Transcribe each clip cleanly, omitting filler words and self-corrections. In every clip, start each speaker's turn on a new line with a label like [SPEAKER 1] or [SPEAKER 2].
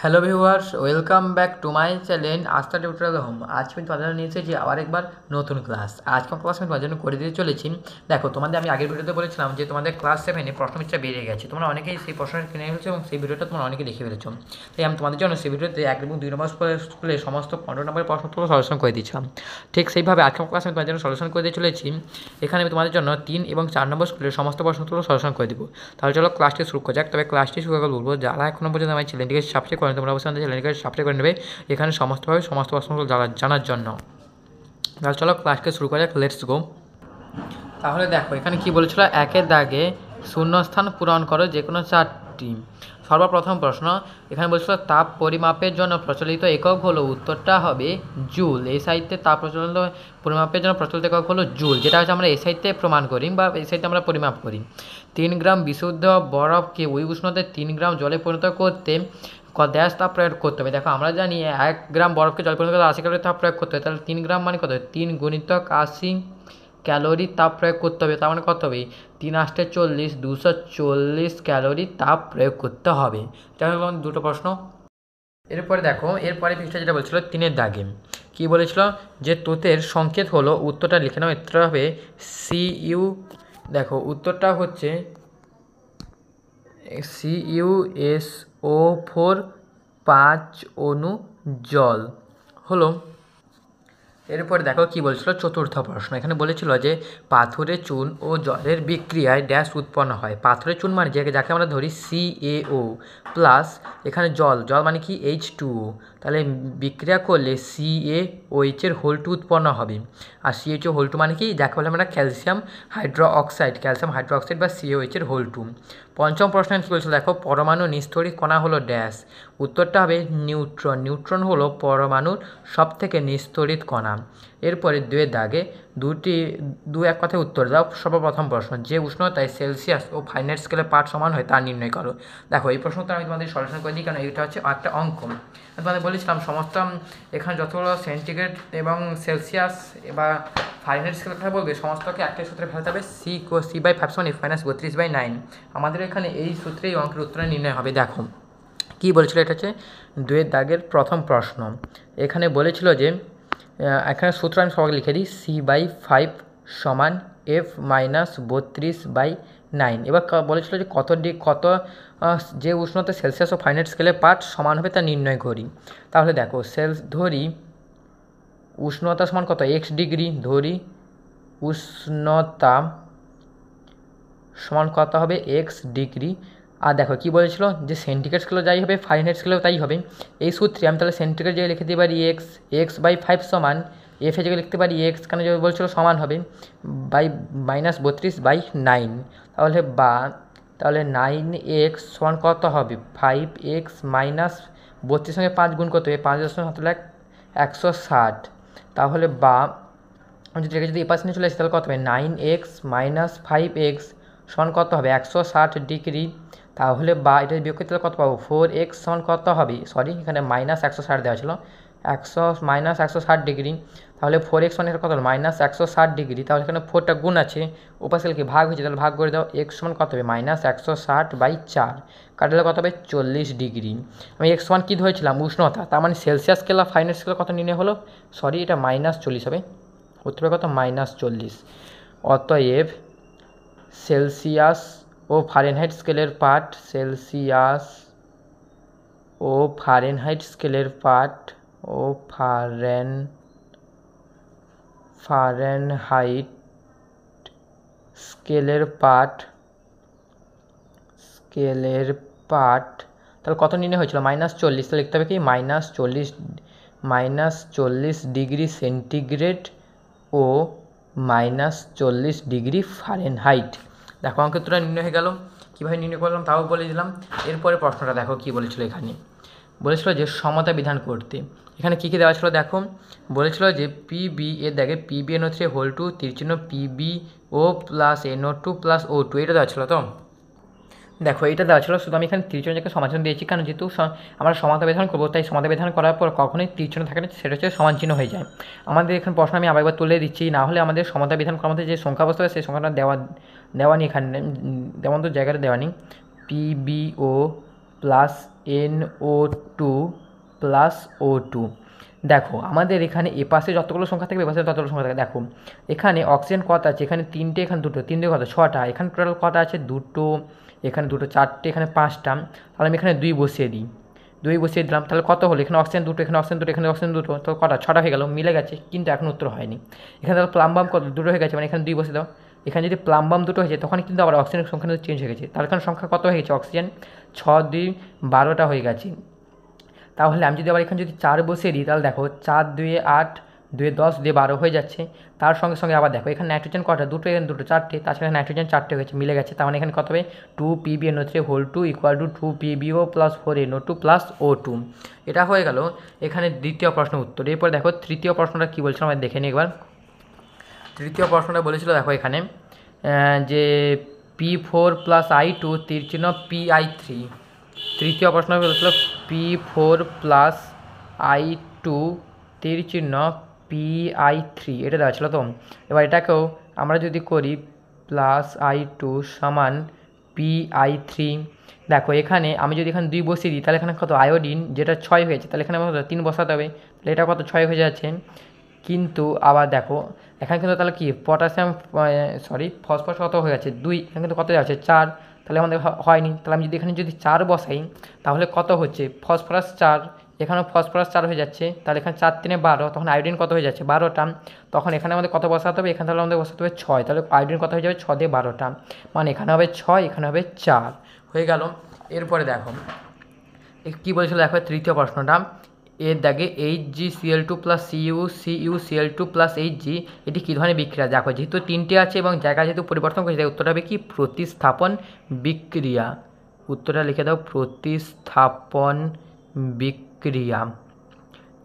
[SPEAKER 1] Hello viewers, welcome back to my channel আস্থা tutorial home. আজ আমি তোমাদের জন্য নিয়ে এসেছি আবার একবার নতুন ক্লাস। আজকের ক্লাস আমি তোমাদের জন্য করে দিতে চলেছি। দেখো, তোমাদের আমি আগের ভিডিওতে বলেছিলাম যে তোমাদের ক্লাস 7-এ প্রশ্নবিচিত্রা বেড়ে গেছে। তোমরা অনেকেই সেই প্রশ্নটা কিনে ফেলেছো এবং সেই ভিডিওটা তোমরা অনেকে দেখে ফেলেছো। তাই আমি তোমাদের জন্য সেই ভিডিওতে 1 এবং 2 নম্বর স্কুলে সমস্ত 15 নম্বরের প্রশ্নগুলো সলিউশন করে দিয়েছিলাম। ঠিক সেইভাবে আজকের ক্লাস আমি তোমাদের জন্য সলিউশন করে দিয়ে চলেছি। এখানে আমি তোমাদের জন্য 3 এবং 4 নম্বর স্কুলের সমস্ত প্রশ্নগুলো সলিউশন করে দেবো। তাহলে চলো ক্লাসটি শুরু করা যাক। তবে ক্লাসটি শুরু করে বলবো, যারা এখনো পর্যন্ত আমার চ্যানেলটিকে সাবস্ক্রাইব করেন তোমরা অবশ্যই চ্যানেলটিকে সাবস্ক্রাইব করে নেবে এখানে সমস্ত প্রশ্নগুলো জানার জন্য। তাহলে চলো ক্লাসকে শুরু করা যাক, লেটস গো। তাহলে দেখো এখানে কি বলেছিল, একের দাগে শূন্যস্থান পূরণ করো যে কোনো 4টি। সর্বপ্রথম প্রশ্ন এখানে বলছিল তাপ পরিমাপের জন্য প্রচলিত একক হলো, উত্তরটা হবে জুল। এই সাহিত্যে তাপ পরিমাপের জন্য প্রচলিত একক হলো জুল, যেটা হচ্ছে আমরা এই সাহিত্যে প্রমাণ করি বা এই সাহিত্যে আমরা পরিমাপ করি। 3 গ্রাম বিশুদ্ধ বরফকে ওই উষ্ণতায় 3 গ্রাম জলে পরিণত করতে ড্যাশ তাপ প্রয়োগ করতে হবে। দেখো আমরা জানি 1 গ্রাম বরফকে জল পরিণত করতে 80 ক্যালোরি তাপ প্রয়োগ করতে হবে। তাহলে 3 গ্রাম মানে কত, 3 গুণিতক 80 ক্যালোরি তাপ প্রয়োগ করতে হবে। তার মানে কত হবে, 3 8 40, 240 ক্যালোরি তাপ প্রয়োগ করতে হবে। এটা হলো দুটো প্রশ্ন। এরপরে দেখো, এরপরে পৃষ্ঠা যেটা বলছিল 3-এর দাগে কী বলেছিল, যে তোতের সংকেত হলো, উত্তরটা লিখে নাও। উত্তরটা হবে CU। দেখো উত্তরটা হচ্ছে CuSO4 5 অণু জল হলো। এরপরে দেখো কি বলছিল, চতুর্থ প্রশ্ন এখানে বলেছিল যে পাথরের চুন ও জলের বিক্রিয়ায় ড্যাশ উৎপন্ন হয়। পাথরের চুন মানে যাকে আমরা ধরি CaO প্লাস এখানে জল মানে কি H2O। তাহলে বিক্রিয়া করলে CaOH এর হোল2 উৎপন্ন হবে। আর CHO হোল2 মানে কি, যাকে বলে আমরা ক্যালসিয়াম হাইড্রোক্সাইড বা CaOH এর হোল2। পঞ্চম প্রশ্ন কী বলছিল, দেখো পরমাণু নিস্তড়িত কণা হলো ড্যাশ। উত্তরটা হবে নিউট্রন। নিউট্রন হলো পরমাণুর সবথেকে নিস্তড়িত কণা। এরপরে 2-এর দাগে এক কথায় উত্তর দাও। সর্বপ্রথম প্রশ্ন, যে উষ্ণতায় সেলসিয়াস ও ফারেনহাইট স্কেলের পাঠ সমান হয় তা নির্ণয় করো। দেখো এই প্রশ্নটা আমি তোমাদের সলিউশন করে দিই, কারণ এটা হচ্ছে একটা অঙ্ক। আমি তোমাদের বলেছিলাম সমস্ত এখানে যতগুলো সেন্টিগ্রেড এবং সেলসিয়াস বা ফারেনহাইট স্কেলের কথা বলবে সমস্তকে একটাই সূত্রে ফেলতে হবে, C/5 = F - 32/9। আমাদের এখানে এই সূত্রে এই অঙ্কের উত্তর নির্ণয় হবে। দেখো কী বলেছিল, এটা হচ্ছে 2-এর দাগের প্রথম প্রশ্ন। এখানে বলেছিল যে এখানে সূত্র আমি সবাই লিখে দিই, C/5 = F - 32/9। এবার বলেছিল যে কত যে উষ্ণতা সেলসিয়াস ও ফারেনহাইট স্কেলের পাঠ সমান হবে তা নির্ণয় করি। তাহলে দেখো ধরি উষ্ণতা সমান কত, x ডিগ্রি। ধরি উষ্ণতা সমান কত হবে, x ডিগ্রি। আর দেখো কী বলেছিল, যে সেন্টিগ্রেড স্কেলও যাই হবে ফারেনহাইট স্কেলেও তাই হবে। এই সূত্রে আমি তাহলে সেন্টিগ্রেড জায়গায় লিখে দিতে পারি x/5 সমান F এর জায়গায় লিখতে পারি x, কেন যে বলছিল সমান হবে -32/9। তাহলে 9x সমান কত হবে, 5x - 32 সঙ্গে 5 গুণ করতে হবে, 5×160। তাহলে যদি এই পাশে নিয়ে চলে আসে তাহলে কত হবে, 9x - 5x সমান কত হবে, 160 ডিগ্রি। তাহলে এটা বিয়োগ করতে কত পাবো, 4x সমান কত হবে, এখানে -160 দেওয়া ছিল, -160 ডিগ্রি। তাহলে 4x সমান কত হলো, -160 ডিগ্রি। তাহলে এখানে 4টা গুণ আছে, ওপাশে কি ভাগ হয়েছে, তাহলে ভাগ করে দাও। x সমান কত হবে, -160/4 কাটলে কত হবে, 40 ডিগ্রি। আমি x সমান কী ধরেছিলাম, উষ্ণতা। তার মানে সেলসিয়াস স্কেল আর ফারেনহাইট স্কেল কত নির্ণয় হলো, এটা -40 হবে। উত্তরে কত, -40। অতএব সেলসিয়াস ও ফারেনহাইট স্কেলের পাঠ ফারেনহাইট স্কেলের পাঠ তাহলে কত নির্ণয় হয়েছিল, -40। তাহলে লিখতে হবে কি, -40 ডিগ্রি সেন্টিগ্রেড ও -40 ডিগ্রি ফারেনহাইট। দেখো অঙ্কের উত্তরটা নির্ণয় হয়ে গেল। কীভাবে নির্ণয় করলাম তাও বলে দিলাম। এরপরে প্রশ্নটা দেখো কী বলেছিল, এখানে বলেছিল যে সমতা বিধান করতে। এখানে কী দেওয়া ছিল, দেখো বলেছিল যে PB এর দেখে PbNO3 হোল2 তীরচিহ্ন PbO + NO2 + O2 এটা দেওয়া ছিল। তো দেখো এটা দেওয়া ছিল, শুধু আমি এখানে তীরচিহ্নকে সমানচিহ্ন দিয়েছি, কারণ যেহেতু আমরা সমতা বিধান করবো তাই সমতা বিধান করার পর কখনোই তীরচিহ্ন থাকে না, সেটা হচ্ছে সমান চিহ্ন হয়ে যায়। আমাদের এখানে প্রশ্ন আমি আবার একবার তুলে দিচ্ছি, না হলে আমাদের সমতা বিধান করার মধ্যে যে সংখ্যা বস্তু সেই সংখ্যাটা দেওয়া নেই, এখানে তেমন তো জায়গাটা দেওয়া নেই। PbO plus NO2 plus O2। দেখো আমাদের এখানে এ পাশে যতগুলো সংখ্যা থাকবে এ পাশে ততগুলো সংখ্যা থাকবে। দেখো এখানে অক্সিজেন কটা আছে, এখানে তিনটে, এখানে দুটো, তিন দিয়ে কত ছটা, এখানে টোটাল কটা আছে দুটো, এখানে দুটো, চারটে, এখানে পাঁচটা। তাহলে আমি এখানে 2 বসিয়ে দিই, 2 বসিয়ে দিলাম, তাহলে কত হলো, এখানে অক্সিজেন দুটো, এখানে অক্সিজেন দুটো, এখানে অক্সিজেন দুটো, তো কটা ছটা হয়ে গেল, মিলে গেছে, কিন্তু এখন উত্তর হয়নি। এখানে তাহলে প্লাম্বাম কত দুটো হয়ে গেছে, মানে এখানে 2 বসিয়ে দাও। এখানে যদি প্লাম্বাম দুটো হয়েছে তখন কিন্তু আবার অক্সিজেনের সংখ্যা চেঞ্জ হয়ে গেছে, তাহলে এখানে সংখ্যা কত হয়ে গেছে, অক্সিজেন 6 2 12টা হয়ে গেছে। তাহলে আমি যদি আবার এখানে যদি 4 বসিয়ে দিই, তাহলে দেখো 4 2 8 2 10 2 12 হয়ে যাচ্ছে। তার সঙ্গে সঙ্গে আবার দেখো এখানে নাইট্রোজেন কটা দুটো, এখানে দুটো, চারটে, তাছাড়া নাইট্রোজেন 4টে হয়েছে, মিলে গেছে। তার মানে এখানে কত হবে 2 PbNO3 whole 2 equal to 2 PbO plus 4 NO2 plus O2। এটা হয়ে গেল এখানে দ্বিতীয় প্রশ্নের উত্তর। এরপর দেখো তৃতীয় প্রশ্নটা কী বলছিল আমরা দেখে নিই একবার। তৃতীয় প্রশ্নটা বলেছিল দেখো এখানে যে P4 প্লাস I2 তীর চিহ্ন PI3। তৃতীয় প্রশ্ন বলেছিল P4 প্লাস I2 তীর চিহ্ন PI3, এটা দেওয়া ছিল তো। এবার এটাকেও আমরা যদি করি প্লাস I2 সমান PI3, দেখো এখানে আমি যদি এখানে 2 বসিয়ে দিই, তাহলে এখানে কত আয়োডিন যেটা 6 হয়েছে, তাহলে এখানে কত 3 বসাতে হবে, তাহলে এটা কত 6 হয়ে যাচ্ছে। কিন্তু আবার দেখো এখানে কিন্তু তাহলে কি পটাশিয়াম ফসফরাস কত হয়ে যাচ্ছে 2, এখানে কিন্তু কত যাচ্ছে 4, তাহলে আমাদের হয়নি। তাহলে আমি যদি এখানে যদি 4 বসাই তাহলে কত হচ্ছে ফসফরাস 4, এখানেও ফসফরাস 4 হয়ে যাচ্ছে, তাহলে এখানে 4 3 12, তখন আয়োডিন কত হয়ে যাচ্ছে 12টা। তখন এখানে আমাদের কত বসাতে হবে, এখানে তাহলে আমাদের বসাতে হবে 6, তাহলে আয়োডিন কত হয়ে যাবে 6 দিয়ে 12টা, মানে এখানে হবে 6, এখানে হবে 4 হয়ে গেল। এরপরে দেখো কী বলেছিল দেখো তৃতীয় প্রশ্নটা, এর দাগে HgCl2 plus CuCl2 plus Hg এটি কী ধরনের বিক্রিয়া। দেখো যেহেতু 3টে আছে এবং জায়গা যেহেতু পরিবর্তন করেছে, তাই উত্তরটা হবে কি প্রতিস্থাপন বিক্রিয়া। উত্তরটা লিখে দাও প্রতিস্থাপন বিক্রিয়া।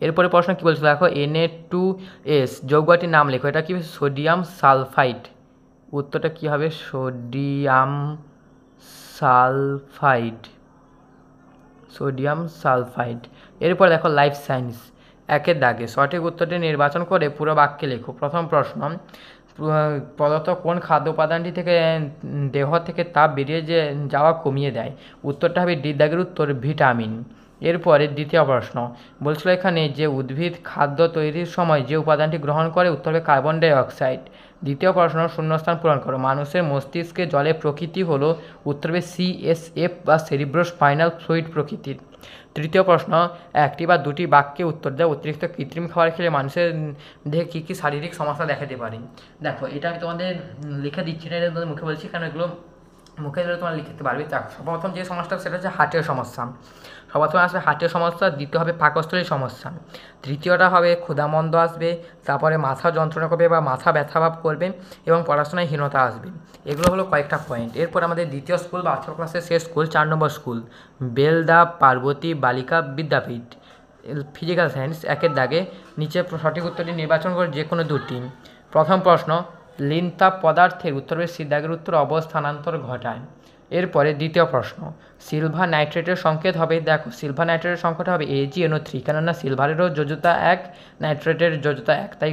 [SPEAKER 1] এরপরে প্রশ্ন কী বলছিল দেখো Na2S যৌগটির নাম লেখো, এটা কি সোডিয়াম সালফাইড। উত্তরটা কী হবে সোডিয়াম সালফাইড, সোডিয়াম সালফাইড। এরপর দেখো লাইফ সায়েন্স একের দাগে সঠিক উত্তরটি নির্বাচন করে পুরো বাক্যে লেখো। প্রথম প্রশ্ন, প্রদত্ত কোন খাদ্য উপাদানটি থেকে দেহ থেকে তাপ বেরিয়ে যাওয়া কমিয়ে দেয়। উত্তরটা হবে ডি দাগের উত্তর ভিটামিন। এরপরে দ্বিতীয় প্রশ্ন বলছিল এখানে যে উদ্ভিদ খাদ্য তৈরির সময় যে উপাদানটি গ্রহণ করে, উত্তর হবে কার্বন ডাই অক্সাইড। দ্বিতীয় প্রশ্ন শূন্যস্থান পূরণ করো। মানুষের মস্তিষ্কে জলের প্রকৃতি হলো, উত্তর হবে CSF বা সেরিব্রোস্পাইনাল ফ্লুইড প্রকৃতির। তৃতীয় প্রশ্ন একটি বা দুটি বাক্যে উত্তর দেয় অতিরিক্ত কৃত্রিম খাবার খেলে মানুষের দেহে কী কী শারীরিক সমস্যা দেখাতে পারে। দেখো এটা আমি তোমাদের লিখে দিচ্ছি না, এটা তোমাদের মুখে বলছি, কারণ এগুলো মুখে ধরে তোমরা লিখতে পারবে। সর্বপ্রথম যে সমস্যা সেটা হচ্ছে হার্টের সমস্যা, সর্বপ্রথমে আসবে হার্টের সমস্যা, দ্বিতীয় হবে পাকস্থলীর সমস্যা, তৃতীয়টা হবে ক্ষুধামন্দ আসবে, তারপরে মাথা যন্ত্রণা করবে বা মাথা ব্যথাভাব করবে এবং পড়াশোনায় হীনতা আসবে। এগুলো হলো কয়েকটা পয়েন্ট। এরপর আমাদের দ্বিতীয় স্কুল বা 8 ক্লাসের শেষ স্কুল 4 নম্বর স্কুল বেলদা পার্বতী বালিকা বিদ্যাপীঠ, ফিজিক্যাল সায়েন্স একের দাগে নিচে সঠিক উত্তরটি নির্বাচন করে যে কোনো দুটি। প্রথম প্রশ্ন লিনতাপ পদার্থের, উত্তর হবে সি দাগের উত্তর অবস্থানান্তর ঘটায়। এরপরে দ্বিতীয় প্রশ্ন সিলভার নাইট্রেটের সংকেত হবে, দেখো সিলভার নাইট্রেটের সংকেত হবে AgNO3, কেননা সিলভারেরও যোজ্যতা 1, নাইট্রেটের যোজ্যতা 1, তাই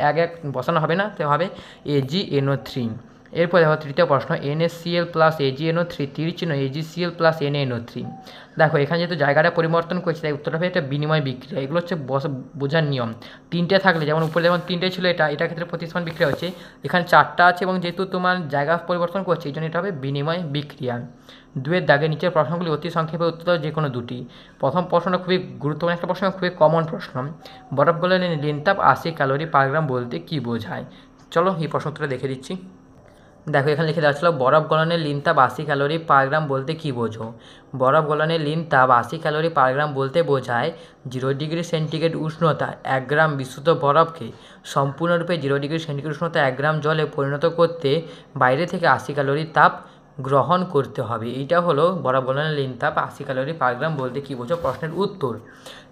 [SPEAKER 1] 1 1 বসানো হবে না, তাই হবে AgNO3। এরপর দেখো তৃতীয় প্রশ্ন NaCl প্লাস AgNO3 তীর চিহ্ন AgCl প্লাস NaNO3। দেখো এখানে যেহেতু জায়গাটা পরিবর্তন করছে তাই উত্তরটা হবে এটা বিনিময় বিক্রিয়া। এগুলো হচ্ছে বোঝার নিয়ম। 3টে থাকলে যেমন উপরে যেমন 3টে ছিল, এটার ক্ষেত্রে প্রতিস্থাপন বিক্রিয়া হচ্ছে, এখানে 4টা আছে এবং যেহেতু তোমার জায়গা পরিবর্তন করছে এই জন্য এটা হবে বিনিময় বিক্রিয়া। 2-এর দাগে নিচের প্রশ্নগুলি অতি সংক্ষেপে উত্তর দাও যে কোনো দুটি। প্রথম প্রশ্নটা খুবই গুরুত্বপূর্ণ একটা প্রশ্ন, খুবই কমন প্রশ্ন, বরফ গলালে লিনতাপ 80 ক্যালোরি পার গ্রাম বলতে কী বোঝায়। চলো এই প্রশ্ন উত্তরটা দেখে দিচ্ছি। দেখো এখানে লিখে দেওয়া ছিল বরফ গলনের লিনতাপ 80 ক্যালোরি পার গ্রাম বলতে কী বোঝো। বরফ গলনের লিনতাপ 80 ক্যালোরি পার গ্রাম বলতে বোঝায় 0 ডিগ্রি সেন্টিগ্রেড উষ্ণতা 1 গ্রাম বিশুদ্ধ বরফকে সম্পূর্ণরূপে 0 ডিগ্রি সেন্টিগ্রেড উষ্ণতা 1 গ্রাম জলে পরিণত করতে বাইরে থেকে 80 ক্যালোরি তাপ গ্রহণ করতে হবে। এইটা হলো বরফ গলনের লিনতাপ 80 ক্যালোরি পার গ্রাম বলতে কী বোঝো প্রশ্নের উত্তর।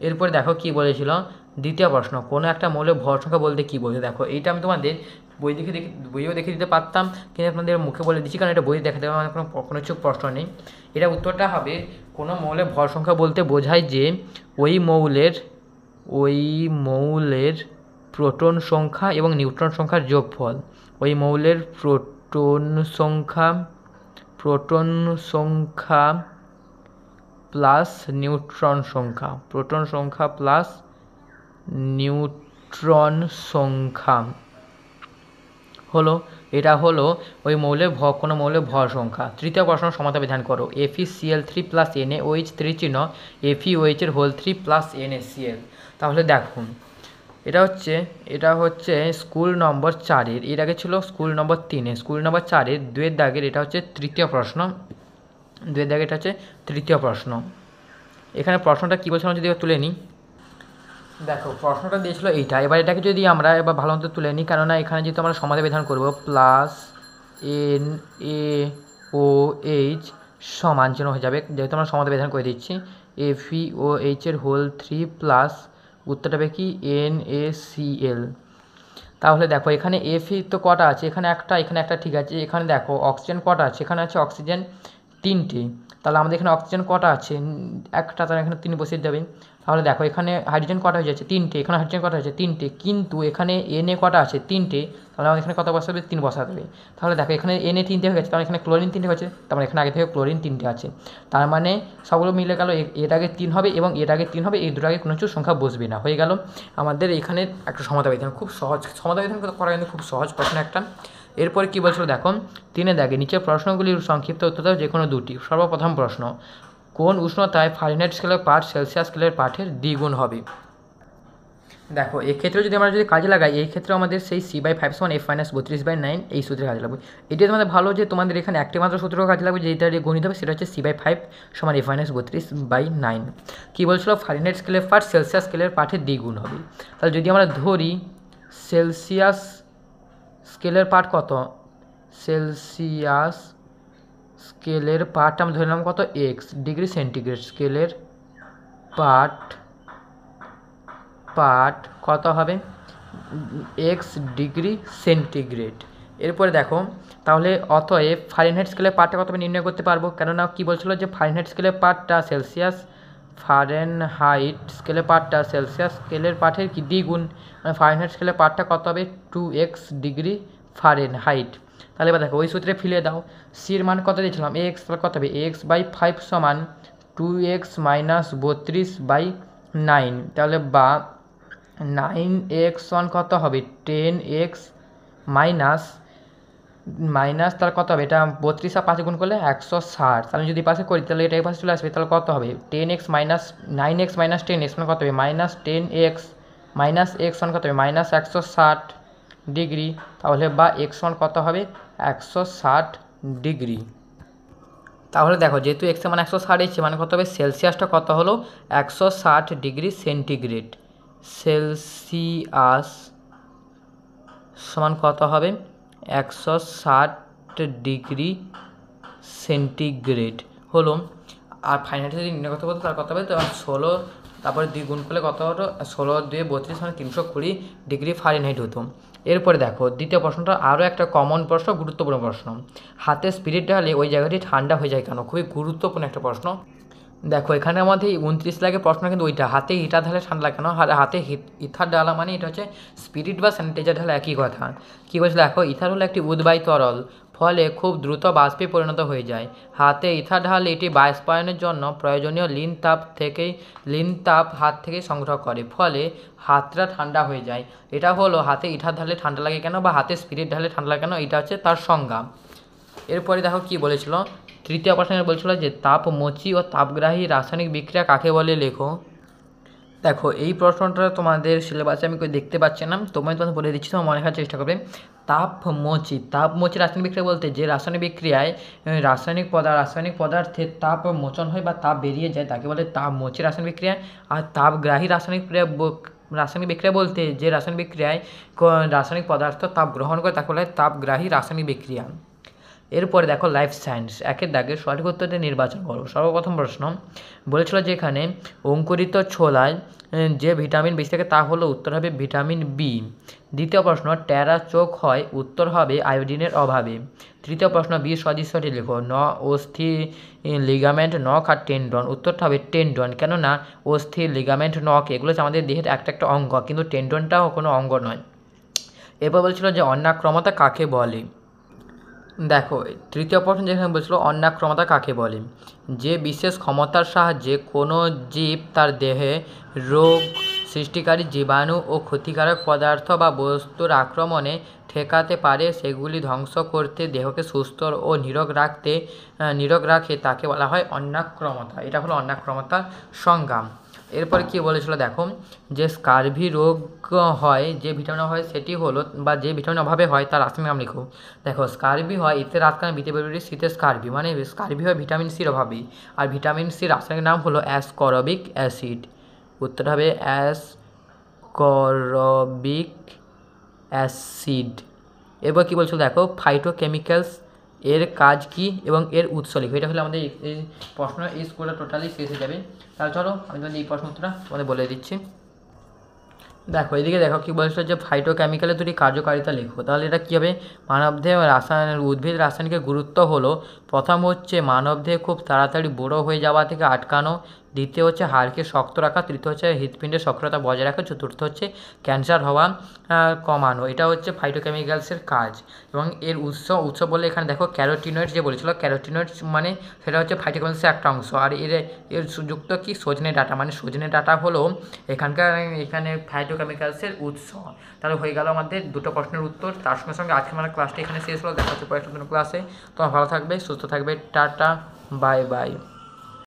[SPEAKER 1] এরপরে দেখো কী বলেছিল দ্বিতীয় প্রশ্ন কোনো একটা মৌলের ভর সংখ্যা বলতে কী বোঝো। দেখো এইটা আমি তোমাদের বইও দেখে দিতে পারতাম, কিন্তু আপনাদের মুখে বলে দিচ্ছি কারণ এটা বই দেখাতে আমার কোনো কিছু প্রশ্ন নেই। এটা উত্তরটা হবে কোনো মৌলের ভর সংখ্যা বলতে বোঝায় যে ওই মৌলের প্রোটন সংখ্যা এবং নিউট্রন সংখ্যার যোগফল। ওই মৌলের প্রোটন সংখ্যা প্লাস নিউট্রন সংখ্যা, প্রোটন সংখ্যা প্লাস নিউট্রন সংখ্যা হলো, এটা হলো ওই মৌলের কোনো মৌলের ভর সংখ্যা। তৃতীয় প্রশ্ন সমাধান বিধান করো। FeCl3 প্লাস NaOH3 চিহ্ন FeOH এর হোল 3 প্লাস NaCl। তাহলে দেখুন এটা হচ্ছে স্কুল নম্বর 4-এর, এর আগে ছিল স্কুল নম্বর 3-এ, স্কুল নম্বর 4-এর 2-এর দাগের এটা হচ্ছে তৃতীয় প্রশ্ন, 2-এর দাগের এটা হচ্ছে তৃতীয় প্রশ্ন। এখানে প্রশ্নটা কী বলছিলাম যদি তুলে নিই, দেখো প্রশ্নটা দিয়েছিল এইটা, এবার এটাকে যদি আমরা এবার ভালো মতো তুলে নিই, কেননা এখানে যেহেতু আমরা সমাধান বিধান করব প্লাস NaOH সমান চিহ্ন হয়ে যাবে, যেহেতু আমরা সমাধান বিধান করে দিচ্ছি FeOH এর হোল 3 প্লাস উত্তরটা হবে কি NaCl। তাহলে দেখো এখানে Fe তো কটা আছে, এখানে একটা ঠিক আছে, এখানে দেখো অক্সিজেন কটা আছে, এখানে আছে অক্সিজেন 3টে, তাহলে আমাদের এখানে অক্সিজেন কটা আছে একটা, তাহলে এখানে 3 বসিয়ে যাবে। তাহলে দেখো এখানে হাইড্রোজেন কটা হয়ে যাচ্ছে 3টে, এখানে হাইড্রোজেন কটা আছে 3টে, কিন্তু এখানে Na কটা আছে 3টে, তাহলে আমাদের এখানে কত বসাবে 3 বসাতে হবে। তাহলে দেখো এখানে Na 3টে হয়ে গেছে, তাহলে এখানে ক্লোরিন 3টে হয়েছে, তার মানে এখানে আগে থেকে ক্লোরিন 3টে আছে, তার মানে সবগুলো মিলে গেল এর আগে 3 হবে এবং এর আগে 3 হবে, এই দুটো আগে কোনো কিছু সংখ্যা বসবে না, হয়ে গেল আমাদের এখানে একটা সমাধান বিধান। খুব সহজ সমাধান বিধান করা কিন্তু খুব সহজ প্রশ্ন একটা। এরপরে কী বলছিল দেখো 3-এ দাগে নিচের প্রশ্নগুলির সংক্ষিপ্ত উত্তর দাও যে কোনো দুটি। সর্বপ্রথম প্রশ্ন, কোন উষ্ণতায় ফারেনহাইট স্কেলের পাঠ সেলসিয়াস স্কেলের পাঠের দ্বিগুণ হবে? দেখো এক্ষেত্রে যদি আমরা কাজে লাগাই, এই ক্ষেত্রে আমাদের সেই C/5 = F-32/9 এই সূত্রে কাজে লাগবে। এটি তোমাদের ভালো যে তোমাদের এখানে একটি মাত্র সূত্র কাজে লাগবে, যেটা গণিত হবে সেটা হচ্ছে C/5 = F-32/9। কী বলছিল ফারেনহাইট স্কেলের পাঠ সেলসিয়াস স্কেলের পাঠের দ্বিগুণ হবে। তাহলে যদি আমরা ধরি সেলসিয়াস স্কেলের পাঠ কত, সেলসিয়াস স্কেলের পাঠ আমরা ধরে নিলাম কত x ডিগ্রি সেন্টিগ্রেড, স্কেলের পাঠ কত হবে x ডিগ্রি সেন্টিগ্রেড। এরপরে দেখো তাহলে অতএব ফারেনহাইট স্কেলের পাঠটা কত হবে নির্ণয় করতে পারবো, কেননা কী বলছিল যে ফারেনহাইট স্কেলের পাঠটা ফারেনহাইট স্কেলের পাঠটা সেলসিয়াস স্কেলের পাঠের কি দ্বিগুণ, মানে ফারেনহাইট স্কেলের পাঠটা কত হবে 2x ডিগ্রি ফারেনহাইট। তাহলে এবার দেখো ওই সূত্রে ফিরে দাও, সির মান কত দিয়েছিলাম x, তাহলে কত হবে x/5 সমান 2x - 32/9, তাহলে বা 9x সমান কত হবে 10x মাইনাস তাহলে কত হবে, এটা 32 আর 5 গুণ করলে 160, তাহলে যদি পাশে করি তাহলে এটা এই পাশে চলে আসবে, তাহলে কত হবে 9x - 10x সমান কত হবে -10x x সমান কত হবে -160 ডিগ্রি, তাহলে বা x সমান কত হবে 160 ডিগ্রি। তাহলে দেখো যেহেতু x এর মান 160 এসেছে, মানে কত হবে সেলসিয়াসটা কত হলো 160 ডিগ্রি সেন্টিগ্রেড, সেলসিয়াস সমান কত হবে 160 ডিগ্রি সেন্টিগ্রেড হলো। আর ফাইনালি যদি নির্ণয় করতে বলতো তার কত হবে, তো 16 তারপরে 2 গুণ করলে কত হতো 16 2 32 মানে 320 ডিগ্রি ফারেনহাইট হতো। এরপরে দেখো দ্বিতীয় প্রশ্নটা আরও একটা কমন প্রশ্ন, গুরুত্বপূর্ণ প্রশ্ন, হাতে স্পিরিট ঢালে ওই জায়গাটি ঠান্ডা হয়ে যায় কেন? খুবই গুরুত্বপূর্ণ একটা প্রশ্ন। দেখো এখানে আমাদের 29 লাগে প্রশ্ন, কিন্তু ওইটা হাতে হিটার ঢালে ঠান্ডা লাগে কেন, হাতে ইথার ডালা মানে এটা হচ্ছে স্পিরিট বা স্যানিটাইজার ঢালা একই কথা। কী বলছে দেখো ইথার হলো একটি উদ্বায়ী তরল, ফলে খুব দ্রুত বাষ্পে পরিণত হয়ে যায়। হাতে ইথার ঢালে এটি বাষ্পায়নের জন্য প্রয়োজনীয় লিন তাপ হাত থেকে সংগ্রহ করে, ফলে হাতটা ঠান্ডা হয়ে যায়। এটা হলো হাতে ইথার ঢালে ঠান্ডা লাগে কেন বা হাতে স্পিরিট ঢালে ঠান্ডা লাগে কেন, এটা হচ্ছে তার সংজ্ঞা। এরপরে দেখো কি বলেছিল তৃতীয় প্রশ্নে বলছিল যে তাপমোচী ও তাপগ্রাহী রাসায়নিক বিক্রিয়া কাকে বলে লেখো। দেখো এই প্রশ্নটা তোমাদের সিলেবাসে আমি দেখতে পাচ্ছি না, তোমাদের বলে দিচ্ছি, তোমার মনে রাখার চেষ্টা করবে। তাপমোচী রাসায়নিক বিক্রিয়া বলতে যে রাসায়নিক বিক্রিয়ায় রাসায়নিক পদার্থের তাপ মোচন হয় বা তাপ বেরিয়ে যায় তাকে বলে তাপমোচী রাসায়নিক বিক্রিয়া। আর তাপগ্রাহী রাসায়নিক বিক্রিয়া বলতে যে রাসায়নিক বিক্রিয়ায় রাসায়নিক পদার্থ তাপ গ্রহণ করে তাকে বলে তাপগ্রাহী রাসায়নিক বিক্রিয়া। এরপরে দেখো লাইফ সায়েন্স 1-এর দাগে সঠিক উত্তরটি নির্বাচন করো। সর্বপ্রথম প্রশ্ন বলেছিল যে এখানে অঙ্কুরিত ছোলায় যে ভিটামিন বেশি থাকে তা হলো উত্তর হবে ভিটামিন বি। দ্বিতীয় প্রশ্ন টেরা চোখ হয়, উত্তর হবে আয়োডিনের অভাবে। তৃতীয় প্রশ্ন বি সদৃশ্যটি লেখো, অস্থি লিগামেন্ট নখ আর টেন্ডন, উত্তরটা হবে টেন্ডন, কেননা অস্থি লিগামেন্ট নখ এগুলো হচ্ছে আমাদের দেহের একটা অঙ্গ, কিন্তু টেন্ডনটাও কোনো অঙ্গ নয়। এরপর বলছিল যে অন্যাক্রমতা কাকে বলে। দেখো তৃতীয় প্রশ্ন যেখানে বলছিল অন্নাক্রমতা কাকে বলে? যে বিশেষ ক্ষমতার সাহায্যে কোনো জীব তার দেহে রোগ সৃষ্টিকারী জীবাণু ও ক্ষতিকারক পদার্থ বা বস্তুর আক্রমণে ঠেকাতে পারে, সেগুলি ধ্বংস করতে দেহকে সুস্থ ও নিরোগ রাখে, তাকে বলা হয় অন্নাক্রমতা। এটা হলো অন্নাক্রমতার সংজ্ঞা। এরপরে কী বলেছিল দেখো, যে স্কারভি রোগ হয়, যে ভিটামিন হয় সেটি হলো, বা যে ভিটামিন অভাবে হয় তার রাসায়নিক নাম লিখো। দেখো স্কারভি হয় এতে রাতকানা বিতে বেরোরি শীতে স্কারভি, মানে স্কারভি হয় ভিটামিন সির অভাবে। আর ভিটামিন সির রাসায়নিক নাম হলো অ্যাসকরবিক অ্যাসিড। উত্তর হবে অ্যাসকরবিক অ্যাসিড। এরপর কী বলছিল দেখো, ফাইটোকেমিক্যালস এর কাজ কি এবং এর উৎস লিখো। এটা হলে আমাদের এই প্রশ্ন এই স্কুলটা টোটালি শেষ হয়ে যাবে। তাহলে চলো আমি তোমাদের এই প্রশ্ন উত্তরটা তোমাদের বলে দিচ্ছি। দেখো এদিকে দেখো কী বলছো, যে ফাইটোকেমিক্যালের দুটি কার্যকারিতা লেখো। তাহলে এটা কী হবে, মানবদেহে উদ্ভিদ রাসায়নিকের গুরুত্ব হলো, প্রথম হচ্ছে মানবদেহে খুব তাড়াতাড়ি বড়ো হয়ে যাওয়া থেকে আটকানো, দ্বিতীয় হচ্ছে হাড়কে শক্ত রাখা, তৃতীয় হচ্ছে হৃৎপিণ্ডের সক্রিয়তা বজায় রাখা, চতুর্থ হচ্ছে ক্যান্সার হওয়া কমানো। এটা হচ্ছে ফাইটোকেমিক্যালসের কাজ। এবং এর উৎস বলে এখানে দেখো ক্যারোটিনয়েডস যে বলেছিল, ক্যারোটিনয়েডস মানে সেটা হচ্ছে ফাইটোকেমিক্যালসের একটা অংশ। আর এর যুক্ত কি সজনে ডাঁটা, মানে সজনে ডাঁটা হলো এখানে ফাইটোকেমিক্যালসের উৎস। তাহলে হয়ে গেল আমাদের দুটো প্রশ্নের উত্তর। তার সঙ্গে সঙ্গে আজকে আমার ক্লাসটা এখানে শেষ হলো। দেখা হচ্ছে পরের ক্লাসে। তোমার ভালো থাকবে, সুস্থ থাকবে, টাটা, বাই বাই।